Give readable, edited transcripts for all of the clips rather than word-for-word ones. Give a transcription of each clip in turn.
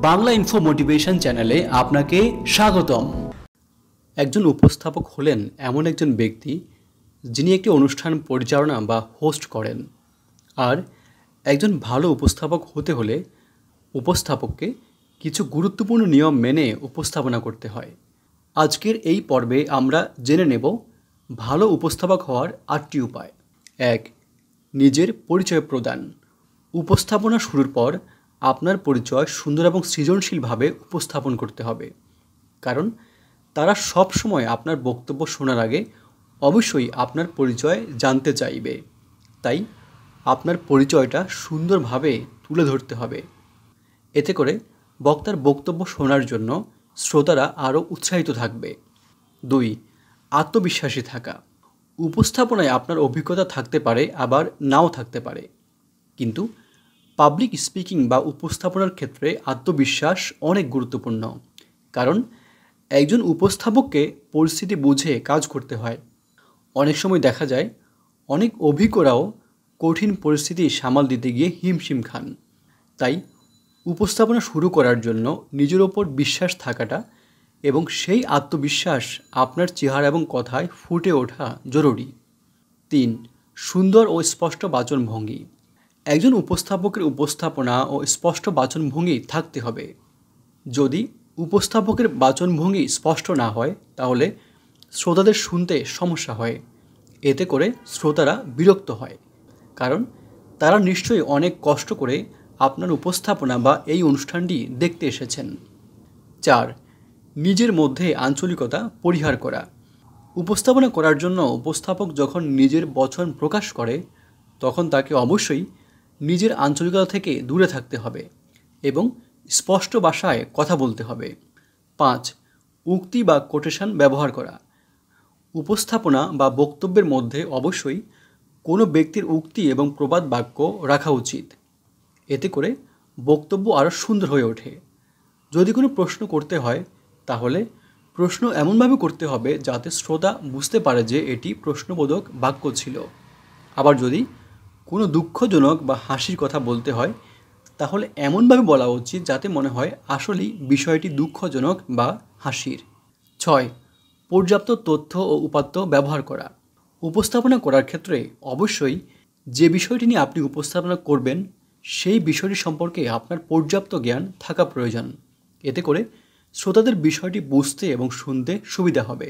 Bangla info motivation চ্যানেলে আপনাকে স্বাগতম। একজন উপস্থাপক হলেন এমন একজন ব্যক্তি যিনি একটি অনুষ্ঠান পরিচালনা বা হোস্ট করেন। আর একজন ভালো উপস্থাপক হতে হলে উপস্থাপককে কিছু গুরুত্বপূর্ণ নিয়ম মেনে উপস্থাপনা করতে হয়। আজকের এই পর্বে আমরা জেনে নেব ভালো উপস্থাপক হওয়ার 8টি উপায়। 1. নিজের পরিচয় প্রদান। উপস্থাপনা শুরুর পর আপনার পরিচয় সুন্দর এবং সৃজনশীলভাবে উপস্থাপন করতে হবে, কারণ তারা সব সময় আপনার বক্তব্য শোনার আগে অবশ্যই আপনার পরিচয় জানতে চাইবে। তাই আপনার পরিচয়টা সুন্দরভাবে তুলে ধরতে হবে। এতে করে বক্তার বক্তব্য শোনার জন্য শ্রোতারা আরও উৎসাহিত থাকবে। 2. আত্মবিশ্বাসী থাকা। উপস্থাপনায় আপনার অভিজ্ঞতা থাকতে পারে, আবার নাও থাকতে পারে, কিন্তু পাবলিক স্পিকিং বা উপস্থাপনার ক্ষেত্রে আত্মবিশ্বাস অনেক গুরুত্বপূর্ণ। কারণ একজন উপস্থাপককে পরিস্থিতি বুঝে কাজ করতে হয়। অনেক সময় দেখা যায় অনেক অভিজ্ঞরাও কঠিন পরিস্থিতি সামাল দিতে গিয়ে হিমশিম খান। তাই উপস্থাপনা শুরু করার জন্য নিজের ওপর বিশ্বাস থাকাটা এবং সেই আত্মবিশ্বাস আপনার চেহারা এবং কথায় ফুটে ওঠা জরুরি। 3. সুন্দর ও স্পষ্ট বাচনভঙ্গি। একজন উপস্থাপকের উপস্থাপনা ও স্পষ্ট বাচনভঙ্গি থাকতে হবে। যদি উপস্থাপকের বাচনভঙ্গি স্পষ্ট না হয় তাহলে শ্রোতাদের শুনতে সমস্যা হয়। এতে করে শ্রোতারা বিরক্ত হয়, কারণ তারা নিশ্চয়ই অনেক কষ্ট করে আপনার উপস্থাপনা বা এই অনুষ্ঠানটি দেখতে এসেছেন। 4. নিজের মধ্যে আঞ্চলিকতা পরিহার করা। উপস্থাপনা করার জন্য উপস্থাপক যখন নিজের বচন প্রকাশ করে তখন তাকে অবশ্যই নিজের আঞ্চলিকতা থেকে দূরে থাকতে হবে এবং স্পষ্ট ভাষায় কথা বলতে হবে। 5. উক্তি বা কোটেশন ব্যবহার করা। উপস্থাপনা বা বক্তব্যের মধ্যে অবশ্যই কোনো ব্যক্তির উক্তি এবং প্রবাদ বাক্য রাখা উচিত। এতে করে বক্তব্য আরও সুন্দর হয়ে ওঠে। যদি কোনো প্রশ্ন করতে হয় তাহলে প্রশ্ন এমনভাবে করতে হবে যাতে শ্রোতা বুঝতে পারে যে এটি প্রশ্নবোধক বাক্য ছিল। আবার যদি কোনো দুঃখজনক বা হাসির কথা বলতে হয় তাহলে এমনভাবে বলা উচিত যাতে মনে হয় আসলেই বিষয়টি দুঃখজনক বা হাসির। 6. পর্যাপ্ত তথ্য ও উপাত্ত ব্যবহার করা। উপস্থাপনা করার ক্ষেত্রে অবশ্যই যে বিষয়টি নিয়ে আপনি উপস্থাপনা করবেন সেই বিষয়টি সম্পর্কে আপনার পর্যাপ্ত জ্ঞান থাকা প্রয়োজন। এতে করে শ্রোতাদের বিষয়টি বুঝতে এবং শুনতে সুবিধা হবে।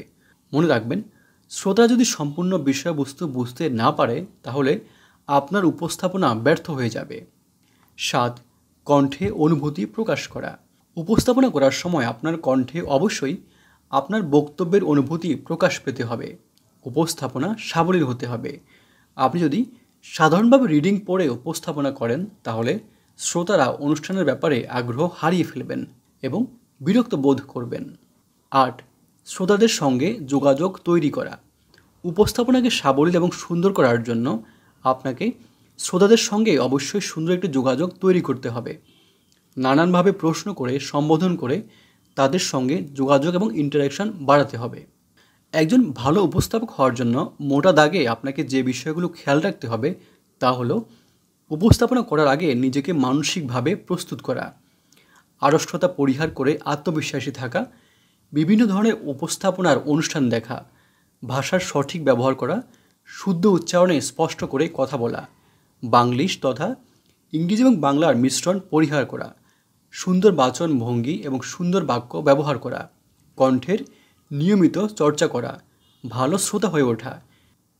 মনে রাখবেন, শ্রোতা যদি সম্পূর্ণ বিষয়বস্তু বুঝতে না পারে তাহলে আপনার উপস্থাপনা ব্যর্থ হয়ে যাবে। 7. কণ্ঠে অনুভূতি প্রকাশ করা। উপস্থাপনা করার সময় আপনার কণ্ঠে অবশ্যই আপনার বক্তব্যের অনুভূতি প্রকাশ পেতে হবে। উপস্থাপনা সাবলীল হতে হবে। আপনি যদি সাধারণভাবে রিডিং পড়ে উপস্থাপনা করেন তাহলে শ্রোতারা অনুষ্ঠানের ব্যাপারে আগ্রহ হারিয়ে ফেলবেন এবং বিরক্ত বোধ করবেন। 8. শ্রোতাদের সঙ্গে যোগাযোগ তৈরি করা। উপস্থাপনাকে সাবলীল এবং সুন্দর করার জন্য আপনাকে শ্রোতাদের সঙ্গে অবশ্যই সুন্দর একটি যোগাযোগ তৈরি করতে হবে। নানানভাবে প্রশ্ন করে সম্বোধন করে তাদের সঙ্গে যোগাযোগ এবং ইন্টারাকশন বাড়াতে হবে। একজন ভালো উপস্থাপক হওয়ার জন্য মোটা দাগে আপনাকে যে বিষয়গুলো খেয়াল রাখতে হবে তা হলো উপস্থাপনা করার আগে নিজেকে মানসিকভাবে প্রস্তুত করা, আড়ষ্টতা পরিহার করে আত্মবিশ্বাসী থাকা, বিভিন্ন ধরনের উপস্থাপনার অনুষ্ঠান দেখা, ভাষার সঠিক ব্যবহার করা, শুদ্ধ উচ্চারণে স্পষ্ট করে কথা বলা, বাংলিশ তথা ইংরেজি এবং বাংলার মিশ্রণ পরিহার করা, সুন্দর বাচন ভঙ্গি এবং সুন্দর বাক্য ব্যবহার করা, কণ্ঠের নিয়মিত চর্চা করা, ভালো শ্রোতা হয়ে ওঠা,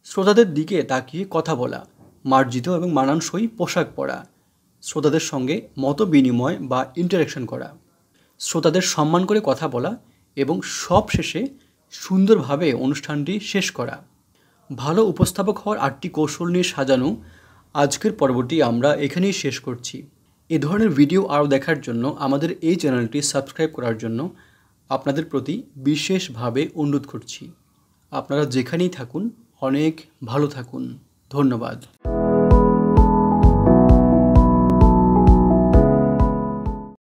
শ্রোতাদের দিকে তাকিয়ে কথা বলা, মার্জিত এবং মানানসই পোশাক পরা, শ্রোতাদের সঙ্গে মত বিনিময় বা ইন্টারাকশন করা, শ্রোতাদের সম্মান করে কথা বলা এবং সব শেষে সুন্দরভাবে অনুষ্ঠানটি শেষ করা। ভালো উপস্থাপক হওয়ার 8টি কৌশল নিয়ে সাজানো আজকের পর্বটি আমরা এখানেই শেষ করছি। এ ধরনের ভিডিও আরও দেখার জন্য আমাদের এই চ্যানেলটি সাবস্ক্রাইব করার জন্য আপনাদের প্রতি বিশেষভাবে অনুরোধ করছি। আপনারা যেখানেই থাকুন অনেক ভালো থাকুন। ধন্যবাদ।